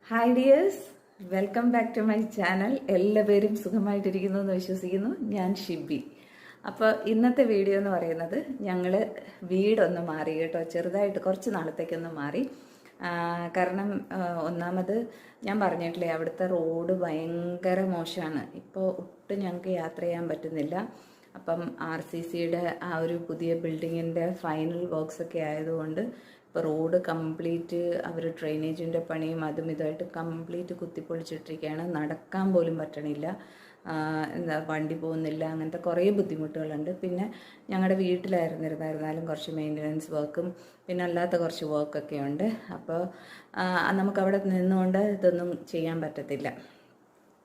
Hi dears, welcome back to my channel. എല്ലാവരും സുഖമായിട്ടിരിക്കുന്നു എന്ന് വിശ്വസിക്കുന്നു. ഞാൻ ഷിബി. അപ്പോൾ ഇന്നത്തെ വീഡിയോ എന്ന് പറയുന്നത് ഞങ്ങൾ വീടൊന്ന് മാറി കേട്ടോ, ചെറുതായിട്ട് കുറച്ച് നാളത്തേക്കൊന്ന് മാറി. കാരണം ഒന്നാമത് ഞാൻ പറഞ്ഞിട്ടില്ലേ, അവിടുത്തെ റോഡ് ഭയങ്കര മോശമാണ്. ഇപ്പോൾ ഒട്ടും ഞങ്ങൾക്ക് യാത്ര ചെയ്യാൻ പറ്റുന്നില്ല. അപ്പം RCCയുടെ ആ ഒരു പുതിയ ബിൽഡിങ്ങിൻ്റെ ഫൈനൽ വർക്ക്സ് ഒക്കെ ആയതുകൊണ്ട് ഇപ്പോൾ റോഡ് കംപ്ലീറ്റ് അവർ ഡ്രെയിനേജിൻ്റെ പണിയും അതും ഇതുമായിട്ട് കംപ്ലീറ്റ് കുത്തിപ്പൊളിച്ചിട്ടിരിക്കുകയാണ്. നടക്കാൻ പോലും പറ്റണില്ല, എന്താ വണ്ടി പോകുന്നില്ല, അങ്ങനത്തെ കുറേ ബുദ്ധിമുട്ടുകളുണ്ട്. പിന്നെ ഞങ്ങളുടെ വീട്ടിലായിരുന്നിരുന്നാലും കുറച്ച് മെയിൻ്റനൻസ് വർക്കും പിന്നെ അല്ലാത്ത കുറച്ച് വർക്കൊക്കെ ഉണ്ട്. അപ്പോൾ നമുക്കവിടെ നിന്നുകൊണ്ട് ഇതൊന്നും ചെയ്യാൻ പറ്റത്തില്ല.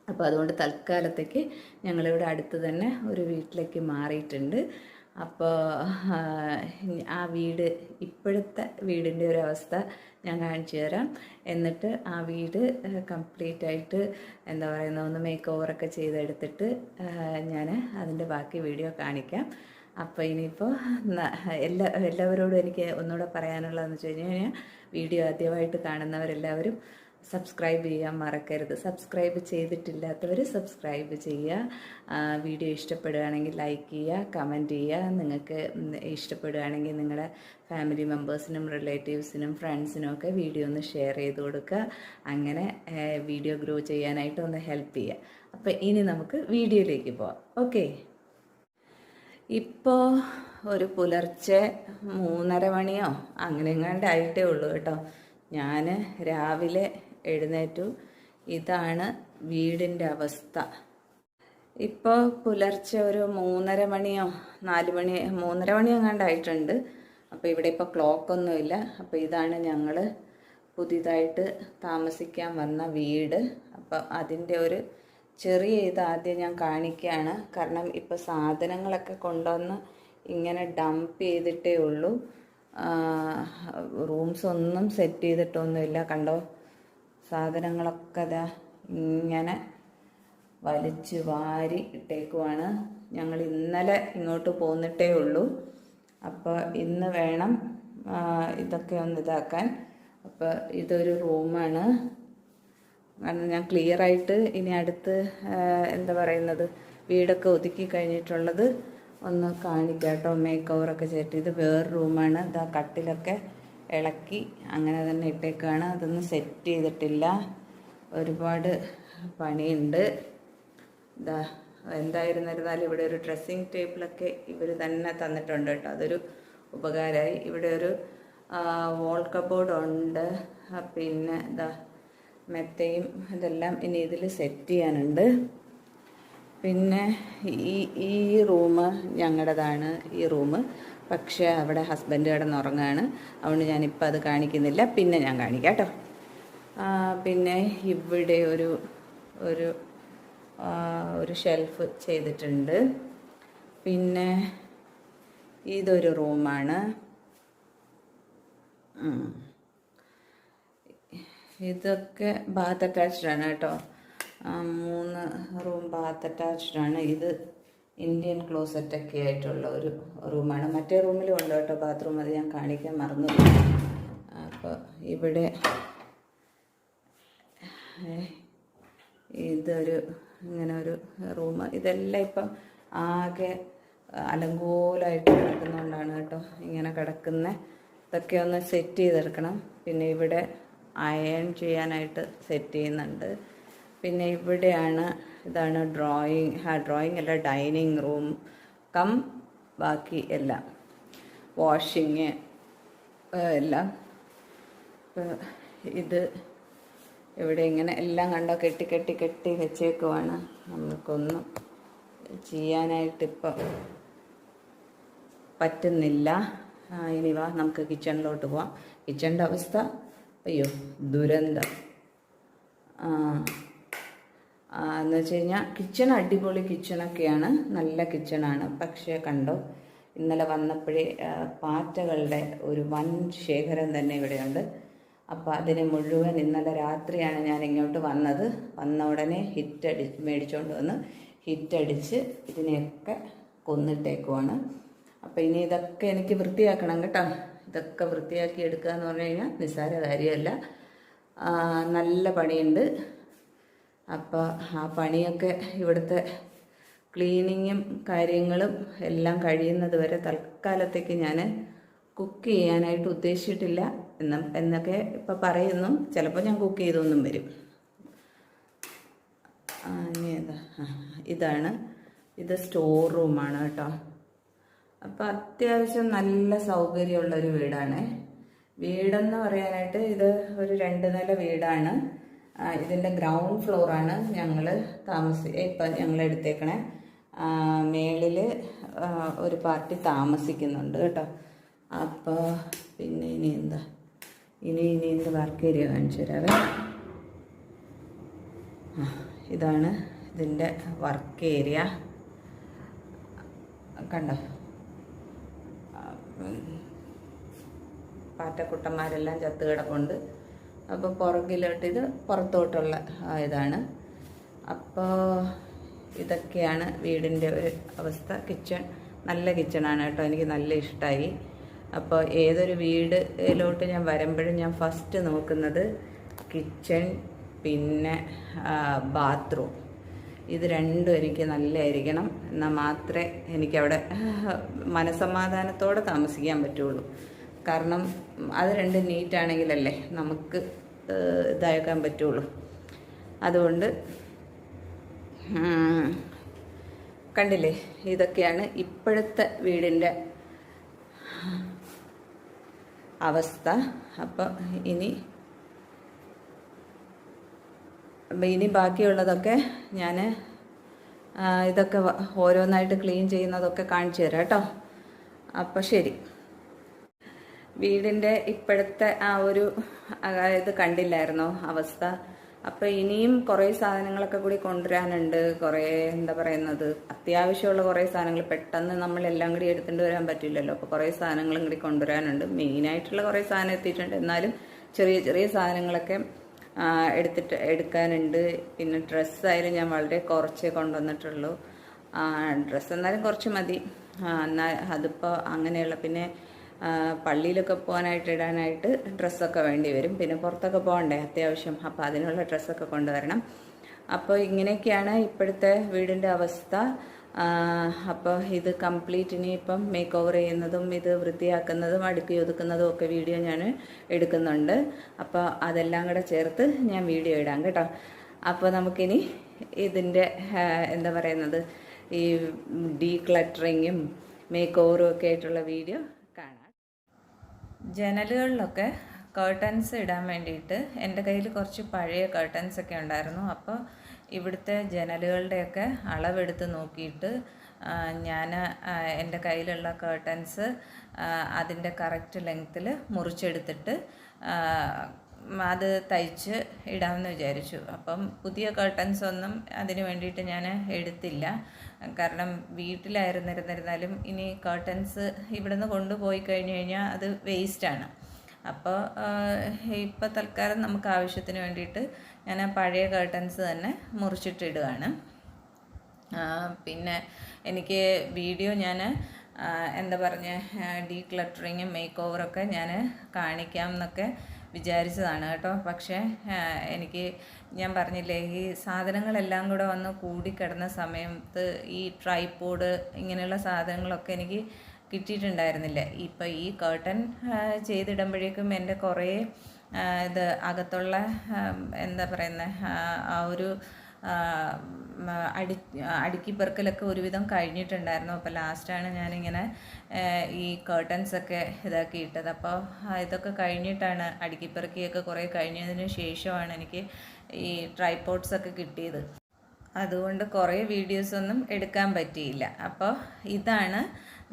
അപ്പോൾ അതുകൊണ്ട് തൽക്കാലത്തേക്ക് ഞങ്ങളിവിടെ അടുത്ത് തന്നെ ഒരു വീട്ടിലേക്ക് മാറിയിട്ടുണ്ട്. അപ്പോൾ ആ വീട്, ഇപ്പോഴത്തെ വീടിൻ്റെ ഒരു അവസ്ഥ ഞാൻ കാണിച്ചു തരാം. എന്നിട്ട് ആ വീട് കംപ്ലീറ്റ് ആയിട്ട് എന്താ പറയുന്നത് ഒന്ന് മേക്ക് ഓവറൊക്കെ ചെയ്തെടുത്തിട്ട് ഞാൻ അതിൻ്റെ ബാക്കി വീഡിയോ കാണിക്കാം. അപ്പോൾ ഇനിയിപ്പോൾ എല്ലാവരോടും എനിക്ക് ഒന്നുകൂടെ പറയാനുള്ളതെന്ന് വെച്ച് കഴിഞ്ഞാൽ, വീഡിയോ ആദ്യമായിട്ട് കാണുന്നവരെല്ലാവരും സബ്സ്ക്രൈബ് ചെയ്യാൻ മറക്കരുത്. സബ്സ്ക്രൈബ് ചെയ്തിട്ടില്ലാത്തവർ സബ്സ്ക്രൈബ് ചെയ്യുക. വീഡിയോ ഇഷ്ടപ്പെടുകയാണെങ്കിൽ ലൈക്ക് ചെയ്യുക, കമൻറ്റ് ചെയ്യുക. നിങ്ങൾക്ക് ഇഷ്ടപ്പെടുകയാണെങ്കിൽ നിങ്ങളുടെ ഫാമിലി മെമ്പേഴ്സിനും റിലേറ്റീവ്സിനും ഫ്രണ്ട്സിനും ഒക്കെ വീഡിയോ ഒന്ന് ഷെയർ ചെയ്ത് കൊടുക്കുക. അങ്ങനെ വീഡിയോ ഗ്രോ ചെയ്യാനായിട്ട് ഒന്ന് ഹെൽപ്പ് ചെയ്യുക. അപ്പോൾ ഇനി നമുക്ക് വീഡിയോയിലേക്ക് പോവാം. ഓക്കെ, ഇപ്പോൾ ഒരു പുലർച്ചെ 3:30 മണിയോ അങ്ങനെ എങ്ങാണ്ടായിട്ടേ ഉള്ളൂ കേട്ടോ. ഞാൻ രാവിലെ എഴുന്നേറ്റു. ഇതാണ് വീടിൻ്റെ അവസ്ഥ. ഇപ്പോൾ പുലർച്ചെ ഒരു 3:30 മണിയോ 4 മണി 3:30 മണി എങ്ങാണ്ടായിട്ടുണ്ട്. അപ്പോൾ ഇവിടെ ഇപ്പോൾ ക്ലോക്കൊന്നുമില്ല. അപ്പോൾ ഇതാണ് ഞങ്ങൾ പുതിയതായിട്ട് താമസിക്കാൻ വന്ന വീട്. അപ്പം അതിൻ്റെ ഒരു ചെറിയ ആദ്യം ഞാൻ കാണിക്കുകയാണ്. കാരണം ഇപ്പോൾ സാധനങ്ങളൊക്കെ കൊണ്ടുവന്ന് ഇങ്ങനെ ഡംപ് ചെയ്തിട്ടേ ഉള്ളൂ. റൂംസ് ഒന്നും സെറ്റ് ചെയ്തിട്ടൊന്നുമില്ല. കണ്ടോ, സാധനങ്ങളൊക്കെ അതാ ഇങ്ങനെ വലിച്ച് വാരി ഇട്ടേക്കുവാണ്. ഞങ്ങൾ ഇന്നലെ ഇങ്ങോട്ട് പോന്നിട്ടേ ഉള്ളൂ. അപ്പോൾ ഇന്ന് വേണം ഇതൊക്കെ ഒന്ന് ഇതാക്കാൻ. അപ്പോൾ ഇതൊരു റൂമാണ്. കാരണം ഞാൻ ക്ലിയറായിട്ട് ഇനി അടുത്ത് എന്താ പറയുന്നത് വീടൊക്കെ ഒതുക്കി കഴിഞ്ഞിട്ടുള്ളത് ഒന്ന് കാണിക്കാം കേട്ടോ. മേക്ക് ഓവറൊക്കെ ചെയ്തിട്ട് ഇത് വേറെ റൂമാണ്. ഇതാ കട്ടിലൊക്കെ ഇളക്കി അങ്ങനെ തന്നെ ഇട്ടേക്കാണ്. അതൊന്നും സെറ്റ് ചെയ്തിട്ടില്ല, ഒരുപാട് പണിയുണ്ട്. ഇതാ എന്തായിരുന്നിരുന്നാലും ഇവിടെ ഒരു ഡ്രസ്സിങ് ടേബിളൊക്കെ ഇവർ തന്നെ തന്നിട്ടുണ്ട് കേട്ടോ. അതൊരു ഉപകാരമായി. ഇവിടെ ഒരു വോൾ കബോർഡ് ഉണ്ട്. പിന്നെ ഇതാ മെത്തയും ഇതെല്ലാം ഇനി ഇതിൽ സെറ്റ് ചെയ്യാനുണ്ട്. പിന്നെ ഈ റൂം ഞങ്ങളുടേതാണ്, ഈ റൂം. പക്ഷേ അവിടെ ഹസ്ബൻഡ് കിടന്നുറങ്ങുകയാണ്. അതുകൊണ്ട് ഞാനിപ്പോൾ അത് കാണിക്കുന്നില്ല, പിന്നെ ഞാൻ കാണിക്കാം കേട്ടോ. പിന്നെ ഇവിടെ ഒരു ഷെൽഫ് ചെയ്തിട്ടുണ്ട്. പിന്നെ ഇതൊരു റൂമാണ്. ഇതൊക്കെ ബാത്ത് അറ്റാച്ച്ഡാണ് കേട്ടോ. 3 റൂം ബാത്ത് അറ്റാച്ച്ഡാണ്. ഇത് ഇന്ത്യൻ ക്ലോസറ്റൊക്കെ ആയിട്ടുള്ള ഒരു റൂമാണ്. മറ്റേ റൂമിലും ഉണ്ട് കേട്ടോ ബാത്റൂം, അത് ഞാൻ കാണിക്കാൻ മറന്നു. അപ്പോൾ ഇവിടെ ഇതൊരു ഇങ്ങനെ ഒരു റൂം. ഇതെല്ലാം ഇപ്പം ആകെ അലങ്കോലമായിട്ട് കിടക്കുന്നതുകൊണ്ടാണ് കേട്ടോ ഇങ്ങനെ കിടക്കുന്നത്. ഇതൊക്കെ ഒന്ന് സെറ്റ് ചെയ്തെടുക്കണം. പിന്നെ ഇവിടെ അയൺ ചെയ്യാനായിട്ട് സെറ്റ് ചെയ്യുന്നുണ്ട്. പിന്നെ ഇവിടെയാണ്, ഇതാണ് ഡ്രോയിങ് അല്ല, ഡൈനിങ് റൂം കം ബാക്കി എല്ലാം, വാഷിങ് എല്ലാം. ഇത് ഇവിടെ ഇങ്ങനെ എല്ലാം കണ്ടോ കെട്ടി വെച്ചേക്കുവാണ്. നമുക്കൊന്നും ചെയ്യാനായിട്ടിപ്പം പറ്റുന്നില്ല. ഇനി വാ നമുക്ക് കിച്ചണിലോട്ട് പോവാം. കിച്ചണിൻ്റെ അവസ്ഥ അയ്യോ ദുരന്തം. എന്ന് വെച്ച് കഴിഞ്ഞാൽ കിച്ചൺ അടിപൊളി കിച്ചണൊക്കെയാണ്, നല്ല കിച്ചണാണ്. പക്ഷേ കണ്ടോ, ഇന്നലെ വന്നപ്പോഴേ പാറ്റകളുടെ ഒരു വൻ ശേഖരം തന്നെ ഇവിടെയുണ്ട്. അപ്പോൾ അതിന് മുഴുവൻ ഇന്നലെ രാത്രിയാണ് ഞാൻ ഇങ്ങോട്ട് വന്നത്. വന്ന ഉടനെ മേടിച്ചുകൊണ്ട് വന്ന് ഹിറ്റടിച്ച് ഇതിനെയൊക്കെ കൊന്നിട്ടേക്കുവാണ്. അപ്പോൾ ഇനി ഇതൊക്കെ എനിക്ക് വൃത്തിയാക്കണം കേട്ടോ. ഇതൊക്കെ വൃത്തിയാക്കി എടുക്കുക എന്ന് പറഞ്ഞു കഴിഞ്ഞാൽ നിസ്സാര കാര്യമല്ല. നല്ല പണിയുണ്ട്. അപ്പോൾ ആ പണിയൊക്കെ ഇവിടുത്തെ ക്ലീനിങ്ങും കാര്യങ്ങളും എല്ലാം കഴിയുന്നത് വരെ തൽക്കാലത്തേക്ക് ഞാൻ കുക്ക് ചെയ്യാനായിട്ട് ഉദ്ദേശിച്ചിട്ടില്ല എന്നൊക്കെ ഇപ്പം പറയുന്നു. ചിലപ്പോൾ ഞാൻ കുക്ക് ചെയ്തൊന്നും വരും. ഇനി ഇതാണ്, ഇത് സ്റ്റോർ റൂമാണ് കേട്ടോ. അപ്പം അത്യാവശ്യം നല്ല സൗകര്യമുള്ളൊരു വീടാണ്. വീടെന്ന് പറയാനായിട്ട് ഇത് ഒരു 2 നില വീടാണ്. ഇതിൻ്റെ ഗ്രൗണ്ട് ഫ്ലോറാണ് ഇപ്പം ഞങ്ങൾ എടുത്തേക്കണേ. മേളിൽ ഒരു പാർട്ടി താമസിക്കുന്നുണ്ട് കേട്ടോ. അപ്പോൾ പിന്നെ ഇനി എന്ത് വർക്ക് ഏരിയ കാണിച്ചു തരാവേ. ഇതാണ് ഇതിൻ്റെ വർക്ക് ഏരിയ. കണ്ടോ, പാറ്റക്കുട്ടന്മാരെല്ലാം ചത്ത് കിടപ്പുണ്ട്. അപ്പോൾ പുറകിലോട്ട് ഇത് പുറത്തോട്ടുള്ള ഇതാണ്. അപ്പോൾ ഇതൊക്കെയാണ് വീടിൻ്റെ ഒരു അവസ്ഥ. കിച്ചൺ നല്ല കിച്ചണാണ് കേട്ടോ, എനിക്ക് നല്ല ഇഷ്ടമായി. അപ്പോൾ ഏതൊരു വീടിലോട്ട് ഞാൻ വരുമ്പോഴും ഞാൻ ഫസ്റ്റ് നോക്കുന്നത് കിച്ചൺ, പിന്നെ ബാത്റൂം. ഇത് രണ്ടും എനിക്ക് നല്ലതായിരിക്കണം. എന്നാൽ മാത്രമേ എനിക്കവിടെ മനസ്സമാധാനത്തോടെ താമസിക്കാൻ പറ്റുള്ളൂ. കാരണം അത് രണ്ടും നീറ്റാണെങ്കിലല്ലേ നമുക്ക് ഇതാക്കാൻ പറ്റുള്ളൂ. അതുകൊണ്ട് കണ്ടില്ലേ, ഇതൊക്കെയാണ് ഇപ്പോഴത്തെ വീടിൻ്റെ അവസ്ഥ. അപ്പം ഇനി ബാക്കിയുള്ളതൊക്കെ ഞാൻ ഇതൊക്കെ ഓരോന്നായിട്ട് ക്ലീൻ ചെയ്യുന്നതൊക്കെ കാണിച്ചു തരാം കേട്ടോ. അപ്പോൾ ശരി. വീടിൻ്റെ ഇപ്പോഴത്തെ ആ ഒരു ഇത് കണ്ടില്ലായിരുന്നോ അവസ്ഥ? അപ്പോൾ ഇനിയും കുറേ സാധനങ്ങളൊക്കെ കൂടി കൊണ്ടുവരാനുണ്ട്. കുറേ അത്യാവശ്യമുള്ള കുറേ സാധനങ്ങൾ പെട്ടെന്ന് നമ്മളെല്ലാം കൂടി എടുത്തുകൊണ്ട് വരാൻ പറ്റില്ലല്ലോ. അപ്പോൾ കുറേ സാധനങ്ങളും കൂടി കൊണ്ടുവരാനുണ്ട്. മെയിനായിട്ടുള്ള കുറേ സാധനം എത്തിയിട്ടുണ്ട്. എന്നാലും ചെറിയ ചെറിയ സാധനങ്ങളൊക്കെ എടുക്കാനുണ്ട്. പിന്നെ ഡ്രസ്സായാലും ഞാൻ വളരെ കുറച്ചേ കൊണ്ടുവന്നിട്ടുള്ളൂ. ഡ്രസ്സ് എന്നാലും കുറച്ച് മതി. എന്നാൽ അതിപ്പോൾ അങ്ങനെയുള്ള, പിന്നെ പള്ളിയിലൊക്കെ പോകാനായിട്ട് ഇടാനായിട്ട് ഡ്രസ്സൊക്കെ വേണ്ടി വരും. പിന്നെ പുറത്തൊക്കെ പോകണ്ടേ അത്യാവശ്യം. അപ്പോൾ അതിനുള്ള ഡ്രസ്സൊക്കെ കൊണ്ടുവരണം. അപ്പോൾ ഇങ്ങനെയൊക്കെയാണ് ഇപ്പോഴത്തെ വീടിൻ്റെ അവസ്ഥ. അപ്പോൾ ഇത് കംപ്ലീറ്റ് ഇനിയിപ്പം മേക്ക് ഓവർ ചെയ്യുന്നതും ഇത് വൃത്തിയാക്കുന്നതും അടുക്കി ഒതുക്കുന്നതും ഒക്കെ വീഡിയോ ഞാൻ എടുക്കുന്നുണ്ട്. അപ്പോൾ അതെല്ലാം കൂടെ ചേർത്ത് ഞാൻ വീഡിയോ ഇടാം കേട്ടോ. അപ്പോൾ നമുക്കിനി ഇതിൻ്റെ ഈ ഡീക്ലട്ടറിങ്ങും മേക്ക് ഓവറും ഒക്കെ ആയിട്ടുള്ള വീഡിയോ കാണാം. ജനലുകളിലൊക്കെ കേർട്ടൻസ് ഇടാൻ വേണ്ടിയിട്ട് എൻ്റെ കയ്യിൽ കുറച്ച് പഴയ കേർട്ടൻസൊക്കെ ഉണ്ടായിരുന്നു. അപ്പോൾ ഇവിടുത്തെ ജനലുകളുടെയൊക്കെ അളവെടുത്ത് നോക്കിയിട്ട് ഞാൻ എൻ്റെ കയ്യിലുള്ള കേർട്ടൻസ് അതിൻ്റെ കറക്റ്റ് ലെങ്ത്തിൽ മുറിച്ചെടുത്തിട്ട് അത് തയ്ച്ച് ഇടാമെന്ന് വിചാരിച്ചു. അപ്പം പുതിയ കേർട്ടൻസ് ഒന്നും അതിന് വേണ്ടിയിട്ട് ഞാൻ എടുത്തില്ല. കാരണം വീട്ടിലായിരുന്നിരുന്നാലും ഇനി കേർട്ടൻസ് ഇവിടുന്ന് കൊണ്ടുപോയി കഴിഞ്ഞ് കഴിഞ്ഞാൽ അത് വേസ്റ്റാണ്. അപ്പോൾ ഇപ്പോൾ തൽക്കാലം നമുക്ക് ആവശ്യത്തിന് വേണ്ടിയിട്ട് ഞാൻ പഴയ കേർട്ടൻസ് തന്നെ മുറിച്ചിട്ടിടുകയാണ്. പിന്നെ എനിക്ക് വീഡിയോ ഞാൻ ഡീക്ലട്ടറിങ്ങും മേക്ക് ഓവറൊക്കെ ഞാൻ കാണിക്കാം എന്നൊക്കെ വിചാരിച്ചതാണ് കേട്ടോ. പക്ഷേ ഞാൻ പറഞ്ഞില്ലേ, ഈ സാധനങ്ങളെല്ലാം കൂടെ വന്ന് കൂടിക്കിടന്ന സമയത്ത് ഈ ട്രൈപോഡ് ഇങ്ങനെയുള്ള സാധനങ്ങളൊക്കെ എനിക്ക് കിട്ടിയിട്ടുണ്ടായിരുന്നില്ല. ഇപ്പോൾ ഈ കേർട്ടൻ ചെയ്തിടുമ്പോഴേക്കും എൻ്റെ കുറേ ഇത് അകത്തുള്ള ആ ഒരു അടുക്കി പെറുക്കലൊക്കെ ഒരുവിധം കഴിഞ്ഞിട്ടുണ്ടായിരുന്നു. അപ്പോൾ ലാസ്റ്റാണ് ഞാനിങ്ങനെ ഈ കേർട്ടൻസൊക്കെ ഇതാക്കി ഇട്ടത്. അപ്പോൾ ഇതൊക്കെ കഴിഞ്ഞിട്ടാണ്, അടുക്കിപ്പെറുക്കിയൊക്കെ കുറേ കഴിഞ്ഞതിന് ശേഷമാണ് എനിക്ക് ഈ ട്രൈപോഡ്സൊക്കെ കിട്ടിയത്. അതുകൊണ്ട് കുറേ വീഡിയോസൊന്നും എടുക്കാൻ പറ്റിയില്ല. അപ്പോൾ ഇതാണ്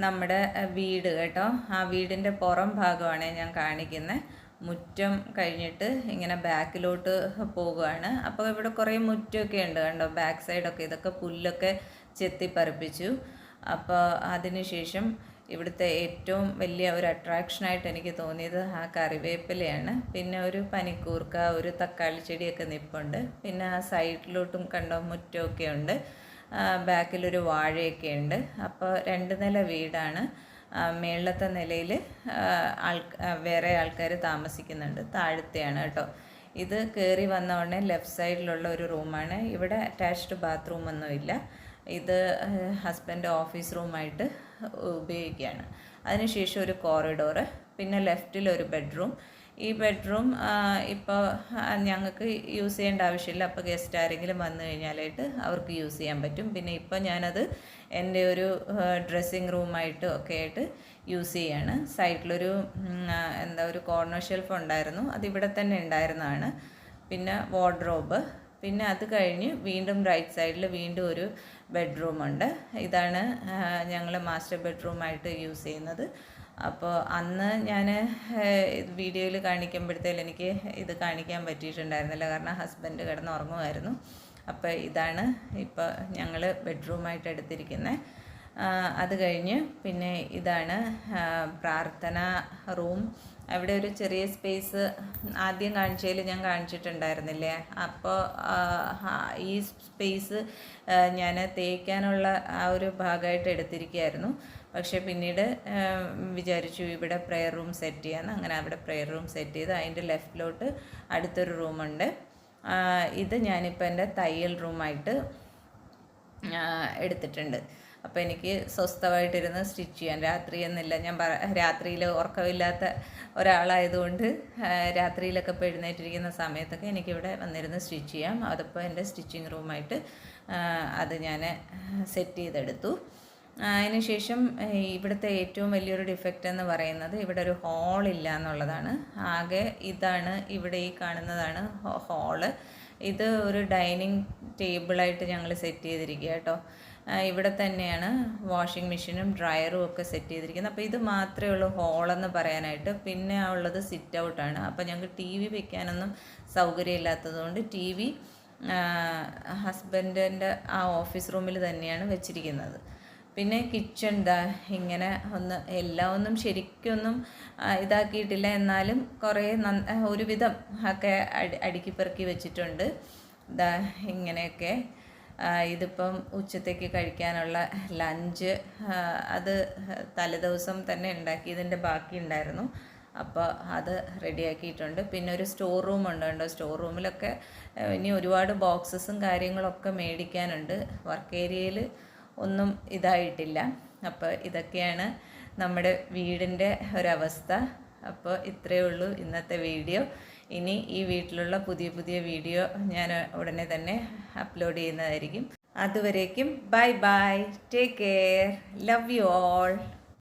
നമ്മുടെ വീട് കേട്ടോ. ആ വീടിൻ്റെ പുറം ഭാഗമാണ് ഞാൻ കാണിക്കുന്നത്. മുറ്റം കഴിഞ്ഞിട്ട് ഇങ്ങനെ ബാക്കിലോട്ട് പോകുകയാണ്. അപ്പോൾ ഇവിടെ കുറേ മുറ്റമൊക്കെ ഉണ്ട് കണ്ടോ, ബാക്ക് സൈഡൊക്കെ. ഇതൊക്കെ പുല്ലൊക്കെ ചെത്തിപ്പറിപ്പിച്ചു. അപ്പോൾ അതിനുശേഷം ഇവിടുത്തെ ഏറ്റവും വലിയ ഒരു അട്രാക്ഷനായിട്ട് എനിക്ക് തോന്നിയത് ആ കറിവേപ്പിലയാണ്. പിന്നെ ഒരു പനിക്കൂർക്ക, ഒരു തക്കാളി ചെടിയൊക്കെ നിൽപ്പുണ്ട്. പിന്നെ ആ സൈഡിലോട്ടും കണ്ടോ മുറ്റമൊക്കെ ഉണ്ട്. ബാക്കിലൊരു വാഴയൊക്കെ ഉണ്ട്. അപ്പോൾ 2 നില വീടാണ്. മേളത്തെ നിലയിൽ വേറെ ആൾക്കാർ താമസിക്കുന്നുണ്ട്. താഴത്തെയാണ് കേട്ടോ. ഇത് കയറി വന്ന ഉടനെ ലെഫ്റ്റ് സൈഡിലുള്ള ഒരു റൂമാണ്. ഇവിടെ അറ്റാച്ച്ഡ് ബാത്റൂം ഒന്നുമില്ല. ഇത് ഹസ്ബൻഡ് ഓഫീസ് റൂമായിട്ട് ഉപയോഗിക്കുകയാണ്. അതിനുശേഷം ഒരു കോറിഡോറ്, പിന്നെ ലെഫ്റ്റിൽ ഒരു ബെഡ്റൂം. ഈ ബെഡ്റൂം ഇപ്പോൾ ഞങ്ങൾക്ക് യൂസ് ചെയ്യേണ്ട ആവശ്യമില്ല. അപ്പോൾ ഗസ്റ്റ് ആരെങ്കിലും വന്നു കഴിഞ്ഞാലായിട്ട് അവർക്ക് യൂസ് ചെയ്യാൻ പറ്റും. പിന്നെ ഇപ്പോൾ ഞാനത് എൻ്റെ ഒരു ഡ്രസ്സിങ് റൂമായിട്ട് ഒക്കെ ആയിട്ട് യൂസ് ചെയ്യാണ്. സൈഡിലൊരു ഒരു കോർണർ ഷെൽഫ് ഉണ്ടായിരുന്നു, അതിവിടെ തന്നെ ഉണ്ടായിരുന്നതാണ്. പിന്നെ വാർഡ്രോബ്. പിന്നെ അത് കഴിഞ്ഞ് വീണ്ടും റൈറ്റ് സൈഡിൽ വീണ്ടും ഒരു ബെഡ്റൂമുണ്ട്. ഇതാണ് ഞങ്ങൾ മാസ്റ്റർ ബെഡ്റൂമായിട്ട് യൂസ് ചെയ്യുന്നത്. അപ്പോൾ അന്ന് ഞാൻ വീഡിയോയിൽ കാണിക്കുമ്പോഴത്തേലും എനിക്ക് ഇത് കാണിക്കാൻ പറ്റിയിട്ടുണ്ടായിരുന്നില്ല, കാരണം ഹസ്ബൻഡ് കിടന്നുറങ്ങുമായിരുന്നു. അപ്പോൾ ഇതാണ് ഇപ്പോൾ ഞങ്ങൾ ബെഡ്റൂമായിട്ട് എടുത്തിരിക്കുന്നത്. അത് കഴിഞ്ഞ് പിന്നെ ഇതാണ് പ്രാർത്ഥന റൂം. അവിടെ ഒരു ചെറിയ സ്പേസ് ആദ്യം കാണിച്ചതിൽ ഞാൻ കാണിച്ചിട്ടുണ്ടായിരുന്നില്ലേ. അപ്പോൾ ഈ സ്പേസ് ഞാൻ തേക്കാനുള്ള ആ ഒരു ഭാഗമായിട്ട് എടുത്തിരിക്കുകയായിരുന്നു. പക്ഷേ പിന്നീട് വിചാരിച്ചു ഇവിടെ പ്രെയർ റൂം സെറ്റ് ചെയ്യാമെന്ന്. അങ്ങനെ അവിടെ പ്രെയർ റൂം സെറ്റ് ചെയ്ത് അതിൻ്റെ ലെഫ്റ്റിലോട്ട് അടുത്തൊരു റൂമുണ്ട്. ഇത് ഞാനിപ്പോൾ എൻ്റെ തയ്യൽ റൂമായിട്ട് എടുത്തിട്ടുണ്ട്. അപ്പോൾ എനിക്ക് സ്വസ്ഥമായിട്ടിരുന്ന് സ്റ്റിച്ച് ചെയ്യാൻ രാത്രി എന്നില്ല. ഞാൻ രാത്രിയിൽ ഉറക്കമില്ലാത്ത ഒരാളായതുകൊണ്ട് രാത്രിയിലൊക്കെ ഇപ്പോൾ എഴുന്നേറ്റിരിക്കുന്ന സമയത്തൊക്കെ എനിക്കിവിടെ വന്നിരുന്ന് സ്റ്റിച്ച് ചെയ്യാം. അതിപ്പോൾ എൻ്റെ സ്റ്റിച്ചിങ് റൂമായിട്ട് അത് ഞാൻ സെറ്റ് ചെയ്തെടുത്തു. അതിനുശേഷം ഇവിടുത്തെ ഏറ്റവും വലിയൊരു ഡിഫക്റ്റ് എന്ന് പറയുന്നത് ഇവിടെ ഒരു ഹോളില്ല എന്നുള്ളതാണ്. ആകെ ഇതാണ്, ഇവിടെ ഈ കാണുന്നതാണ് ഹോള്. ഇത് ഒരു ഡൈനിങ് ടേബിളായിട്ട് ഞങ്ങൾ സെറ്റ് ചെയ്തിരിക്കുക കേട്ടോ. ഇവിടെ തന്നെയാണ് വാഷിംഗ് മെഷീനും ഡ്രയറും ഒക്കെ സെറ്റ് ചെയ്തിരിക്കുന്നത്. അപ്പോൾ ഇത് മാത്രമേ ഉള്ളൂ ഹോളെന്ന് പറയാനായിട്ട്. പിന്നെ ഉള്ളത് സിറ്റ് ഔട്ടാണ്. അപ്പോൾ ഞങ്ങൾക്ക് ടി വി വെക്കാനൊന്നും സൗകര്യമില്ലാത്തതുകൊണ്ട് ടി വി ഹസ്ബൻഡിൻ്റെ ആ ഓഫീസ് റൂമിൽ തന്നെയാണ് വെച്ചിരിക്കുന്നത്. പിന്നെ കിച്ചൺ ഇങ്ങനെ എല്ലാം ഒന്നും ശരിക്കൊന്നും ഇതാക്കിയിട്ടില്ല, എന്നാലും കുറേ ഒരുവിധം ഒക്കെ അടുക്കി പെറുക്കി വെച്ചിട്ടുണ്ട്. ഇങ്ങനെയൊക്കെ. ഇതിപ്പം ഉച്ചത്തേക്ക് കഴിക്കാനുള്ള ലഞ്ച് അത് തലേദിവസം തന്നെ ഉണ്ടാക്കിയതിൻ്റെ ബാക്കി ഉണ്ടായിരുന്നു. അപ്പോൾ അത് റെഡിയാക്കിയിട്ടുണ്ട്. പിന്നെ ഒരു സ്റ്റോർ റൂം ഉണ്ട് കേട്ടോ. സ്റ്റോർ റൂമിലൊക്കെ ഇനി ഒരുപാട് ബോക്സസും കാര്യങ്ങളൊക്കെ മേടിക്കാനുണ്ട്. വർക്ക് ഏരിയയിൽ ഒന്നും ഇതായിട്ടില്ല. അപ്പോൾ ഇതൊക്കെയാണ് നമ്മുടെ വീടിൻ്റെ ഒരവസ്ഥ. അപ്പോൾ ഇത്രയേ ഉള്ളൂ ഇന്നത്തെ വീഡിയോ. ഇനി ഈ വീട്ടിലുള്ള പുതിയ പുതിയ വീഡിയോ ഞാൻ ഉടനെ തന്നെ അപ്ലോഡ് ചെയ്യുന്നതായിരിക്കും. അതുവരേക്കും bye bye, take care, love you all.